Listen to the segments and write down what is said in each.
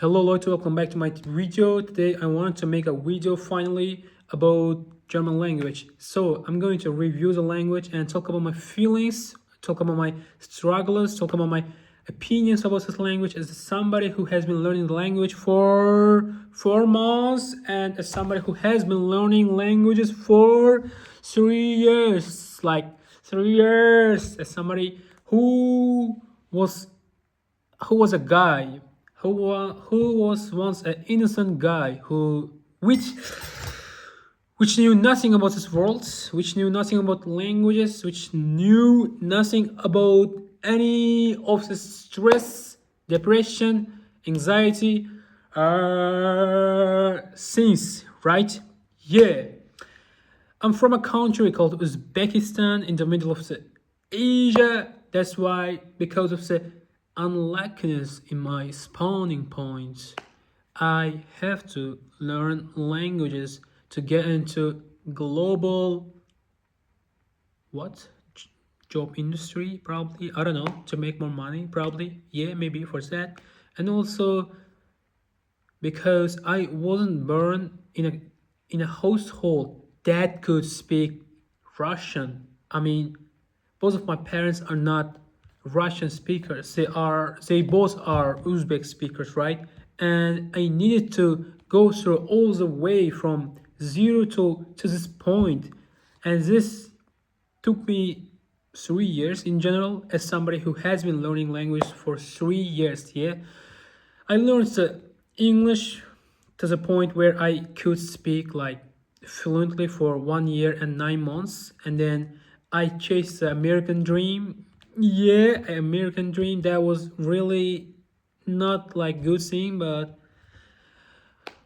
Hello Leute, welcome back to my video. Today I want to make a video finally about German language. So I'm going to review the language and talk about my feelings, talk about my struggles, talk about my opinions about this language as somebody who has been learning the language for 4 months and as somebody who has been learning languages for 3 years. Like 3 years as somebody who was a guy who was once an innocent guy which knew nothing about this world, which knew nothing about languages, which knew nothing about any of the stress, depression, anxiety, things, right? Yeah. I'm from a country called Uzbekistan in the middle of the Asia. That's why, because of the unluckiness in my spawning points, I have to learn languages to get into global job industry, probably. I don't know, to make more money, probably. Yeah, maybe for that. And also because I wasn't born in a household that could speak Russian. I mean, both of my parents are not Russian speakers. They both are Uzbek speakers, right? And I needed to go through all the way from zero to this point. And this took me 3 years in general as somebody who has been learning language for 3 years. Yeah, I learned the English to the point where I could speak like fluently for 1 year and 9 months, and then I chased the American dream. Yeah, American dream. That was really not like good thing, but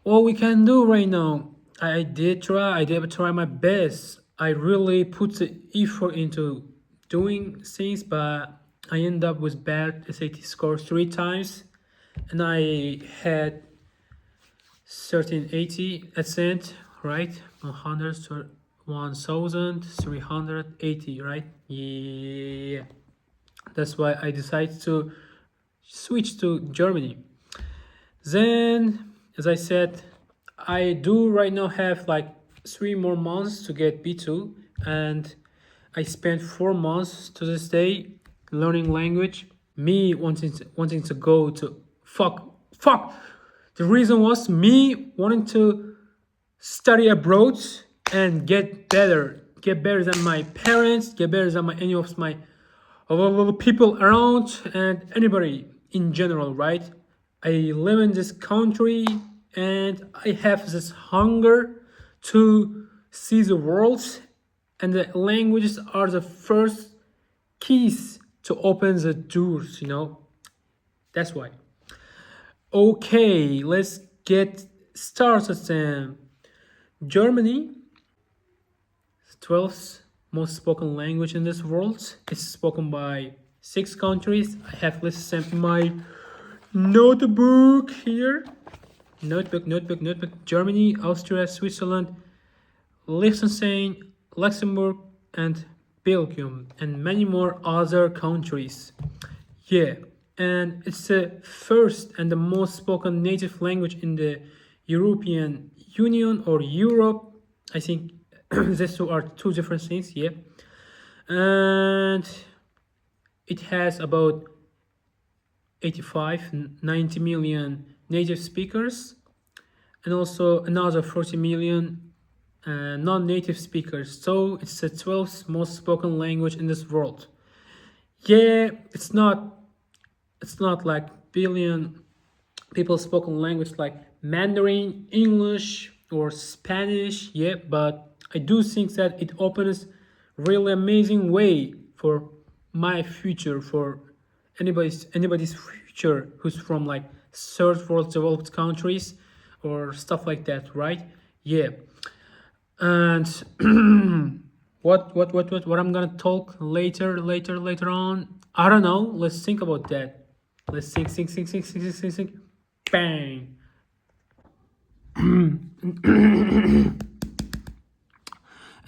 what we can do right now. I did try my best. I really put the effort into doing things, but I end up with bad SAT scores 3 times, and I had 1380 accent, right? 1380, right? Yeah. That's why I decided to switch to Germany. Then, as I said, I do right now have like 3 more months to get B2, and I spent 4 months to this day learning language. Me wanting to go to fuck. The reason was me wanting to study abroad and get better than my parents, get better than any of my people around and anybody in general, right? I live in this country and I have this hunger to see the world, and the languages are the first keys to open the doors. That's why. Okay, let's get started then. Germany, 12th most spoken language in this world. It's spoken by 6 countries. I have listed them in my notebook here. Notebook. Germany, Austria, Switzerland, Liechtenstein, Luxembourg, and Belgium, and many more other countries. Yeah, and it's the first and the most spoken native language in the European Union or Europe. I think these two are two different things, yeah. And it has about 90 million native speakers, and also another 40 million non-native speakers. So it's the 12th most spoken language in this world. Yeah, it's not like billion people spoken language like Mandarin, English, or Spanish. Yeah, but I do think that it opens really amazing way for my future, for anybody's future who's from like third world developed countries or stuff like that, right? Yeah. And what I'm gonna talk later on, I don't know. Let's think about that. Let's think. Bang.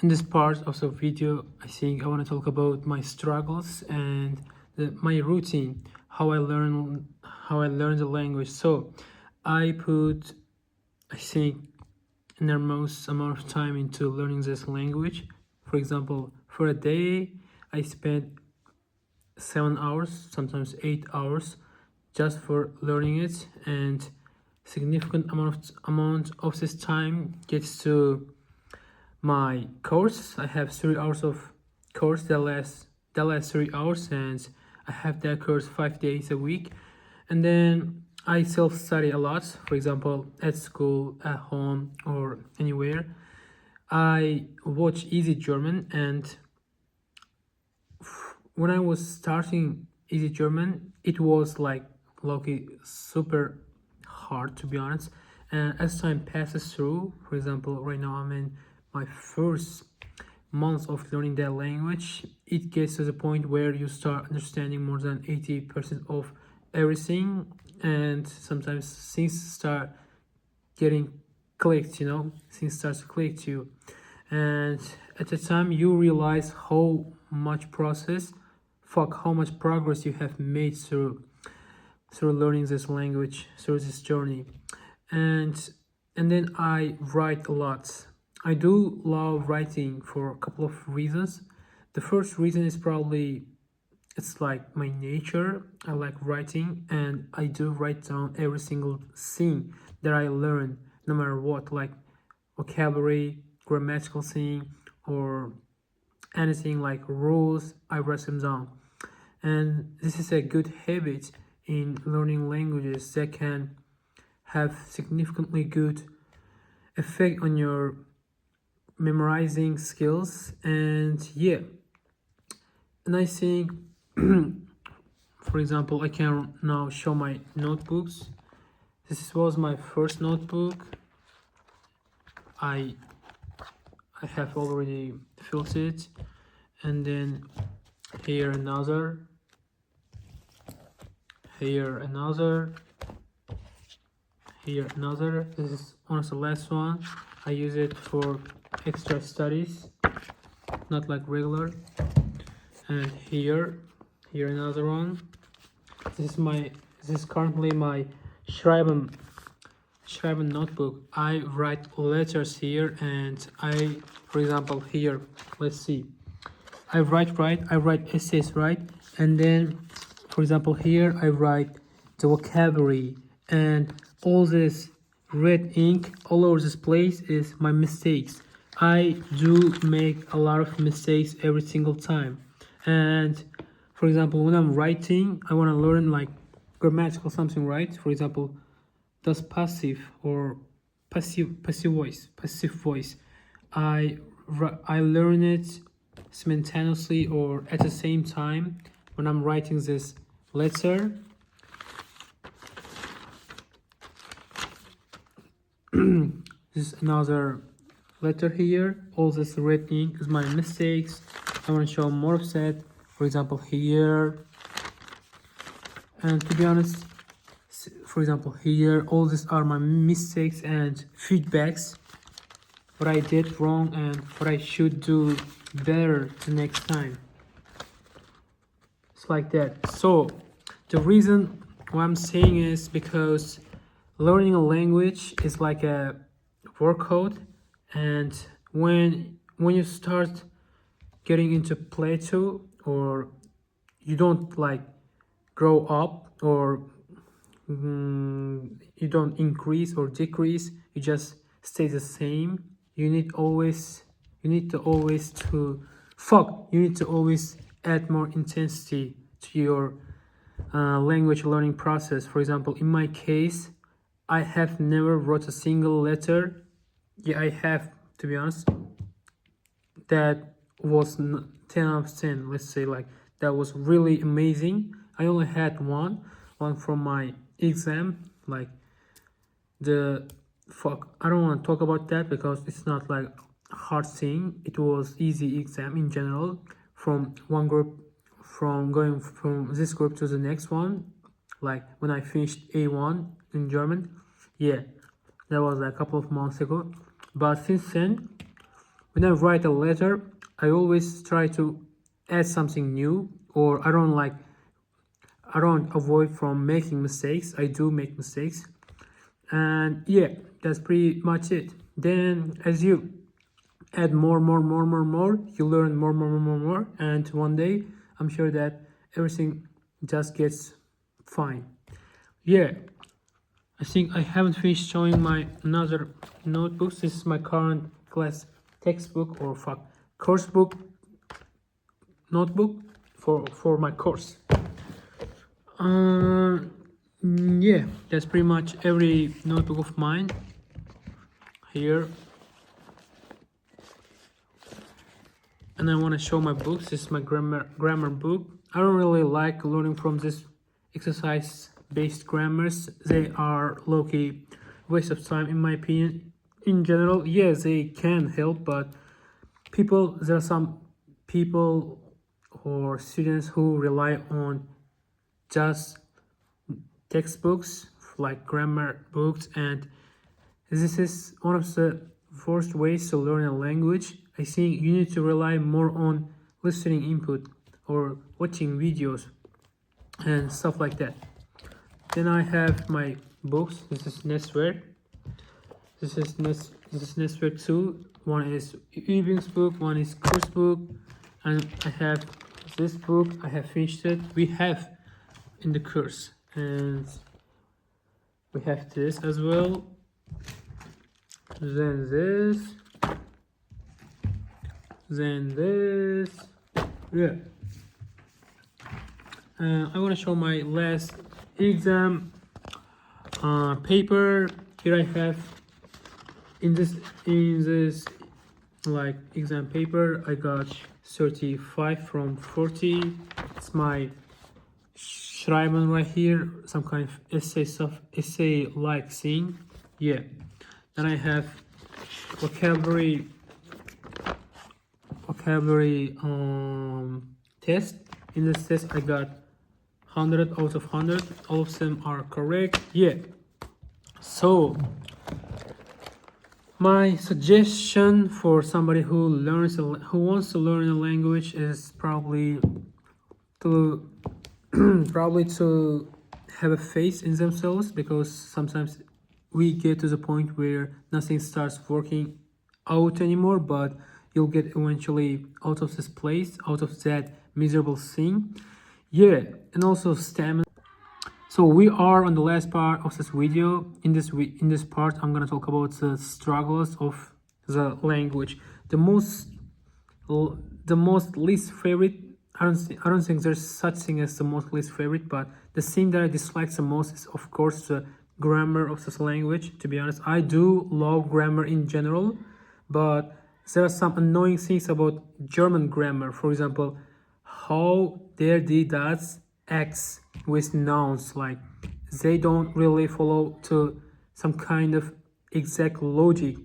In this part of the video, I think I want to talk about my struggles and my routine, how I learn the language. So I put, I think, enormous amount of time into learning this language. For example, for a day, I spent 7 hours, sometimes 8 hours, just for learning it, and significant amount of this time gets to my course. I have 3 hours of course that lasts 3 hours, and I have that course 5 days a week. And then I self-study a lot, for example, at school, at home, or anywhere. I watch Easy German, and when I was starting Easy German, it was like lucky super hard, to be honest. And as time passes through, for example, right now I'm in my first months of learning that language, it gets to the point where you start understanding more than 80% of everything, and sometimes things start getting clicked, things start to click to you. And at the time you realize how much how much progress you have made through learning this language, through this journey. And then I write a lot. I do love writing for a couple of reasons. The first reason is probably it's like my nature. I like writing, and I do write down every single thing that I learn, no matter what, like vocabulary, grammatical thing, or anything like rules. I write them down, and this is a good habit in learning languages that can have significantly good effect on your memorizing skills. And yeah, and I think for example, I can now show my notebooks. This was my first notebook. I have already filled it, and then here another, here another, here another. This is one of the last one. I use it for extra studies, not like regular. And here another one. This is currently my Schreiben notebook. I write letters here, and for example, here, let's see. I write essays, right? And then, for example, here I write the vocabulary, and all this red ink all over this place is my mistakes. I do make a lot of mistakes every single time. And for example, when I'm writing, I want to learn like grammatical something, right? For example, does passive or passive voice. I learn it simultaneously or at the same time when I'm writing this letter. This is another letter here. All this red ink is my mistakes. I want to show more of that. For example, here. And to be honest, for example, here, all these are my mistakes and feedbacks. What I did wrong and what I should do better the next time. It's like that. So the reason why I'm saying is because learning a language is like a workout, and when you start getting into plateau, or you don't like grow up, or you don't increase or decrease, you just stay the same. You need to always add more intensity to your language learning process. For example, in my case, I have never wrote a single letter. Yeah, I have, to be honest, that was 10 out of 10. Let's say like that was really amazing. I only had one from my exam, like I don't want to talk about that because it's not like a hard thing. It was easy exam in general, from one group, from going from this group to the next one. Like when I finished A1 in German, yeah, that was like a couple of months ago. But since then, when I write a letter, I always try to add something new, or I don't avoid from making mistakes. I do make mistakes, And yeah, that's pretty much it. Then as you add more, you learn more, and one day I'm sure that everything just gets fine. Yeah, I think I haven't finished showing my another notebooks. This is my current class textbook, or fuck, course book notebook for my course. Yeah, that's pretty much every notebook of mine here. And I want to show my books. This is my grammar book. I don't really like learning from this exercise based grammars. They are low-key waste of time in my opinion. In general, yes, they can help, but there are some people or students who rely on just textbooks like grammar books, and this is one of the worst ways to learn a language. I think you need to rely more on listening input or watching videos and stuff like that. Then I have my books. This is Neswerk. This is Neswerk 2. One is Übungsbuch, one is Kursbuch, and I have this book. I have finished it. We have in the course, and we have this as well. Then this, yeah. I want to show my last exam paper. Here I have in this like exam paper I got 35 from 40. It's my Schreiben right here, some kind of essay like thing. Yeah. Then I have vocabulary test. In this test I got 100 out of 100. All of them are correct. Yeah. So my suggestion for somebody who wants to learn a language is probably to have a faith in themselves, because sometimes we get to the point where nothing starts working out anymore, but you'll get eventually out of this place, out of that miserable thing. Yeah, and also stamina. So we are on the last part of this video. In this part, I'm gonna talk about the struggles of the language. The most least favorite. I don't think there's such thing as the most least favorite, but the thing that I dislike the most is, of course, the grammar of this language. To be honest, I do love grammar in general, but there are some annoying things about German grammar. For example, how there die das X with nouns, like they don't really follow to some kind of exact logic,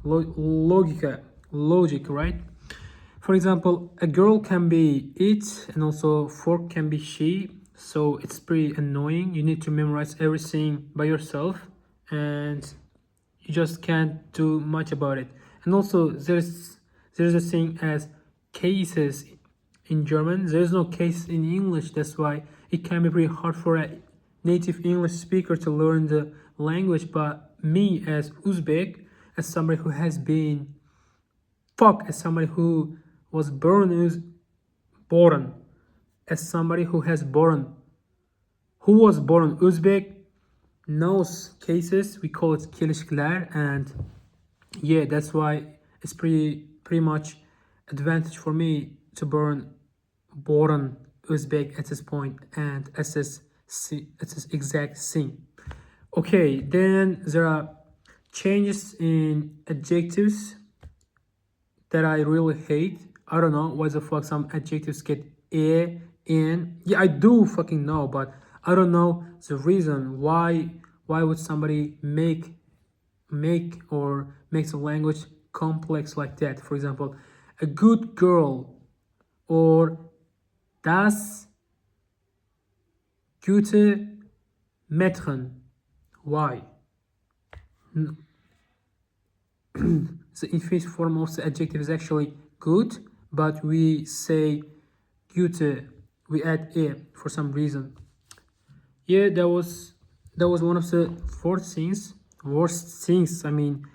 right? For example, a girl can be it, and also fork can be she. So it's pretty annoying. You need to memorize everything by yourself, and you just can't do much about it. And also there's a thing as cases in German. There's no case in English. That's why it can be pretty hard for a native English speaker to learn the language. But me as Uzbek, as somebody who has been as somebody who was born as somebody who was born Uzbek, knows cases. We call it kelishkiler, and yeah, that's why it's pretty much advantage for me to born Uzbek at this point, and at this exact thing. Okay, then there are changes in adjectives that I really hate. I don't know why the fuck some adjectives get a, in. Yeah, I do fucking know, but I don't know the reason why would somebody make the language complex like that. For example, a good girl, or das gute Mädchen. Why? The infinitive form of the adjective is actually good, but we say gute, we add e for some reason. Yeah, that was that was one of the worst things, I mean,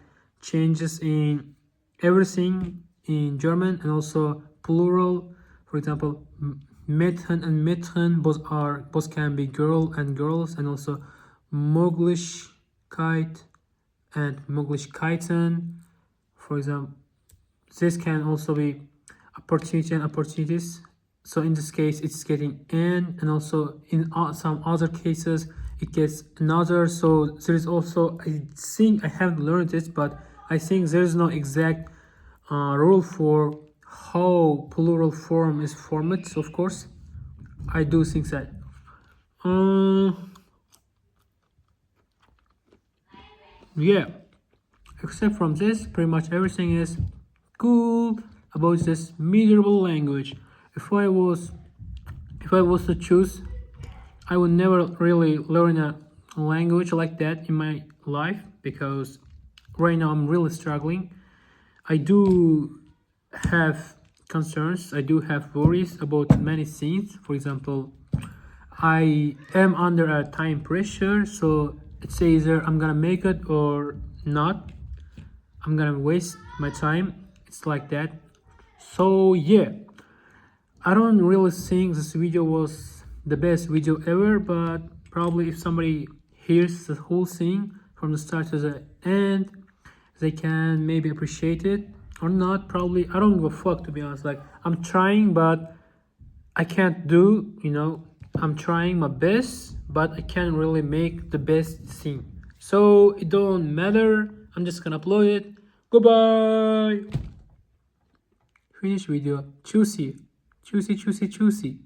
changes in everything in German, and also plural. For example, Mädchen and Mädchen both can be girl and girls, and also Möglichkeit and Möglichkeiten. For example, this can also be opportunity and opportunities. So in this case, it's getting an, and also in some other cases, it gets another. So there is also, I think I haven't learned this, but I think there is no exact rule for how plural form is formed. So of course, I do think that. Yeah, except from this, pretty much everything is cool about this miserable language. If I was to choose, I would never really learn a language like that in my life, because right now I'm really struggling. I do have concerns, I do have worries about many things. For example, I am under a time pressure, so it's either I'm gonna make it or not. I'm gonna waste my time. It's like that. So yeah, I don't really think this video was the best video ever, but probably if somebody hears the whole thing from the start to the end, they can maybe appreciate it or not. Probably, I don't give a fuck, to be honest. Like, I'm trying, but I can't do. I'm trying my best, but I can't really make the best thing. So it don't matter. I'm just gonna upload it. Goodbye. Finish video. Choosy. Choosy, choosy, choosy.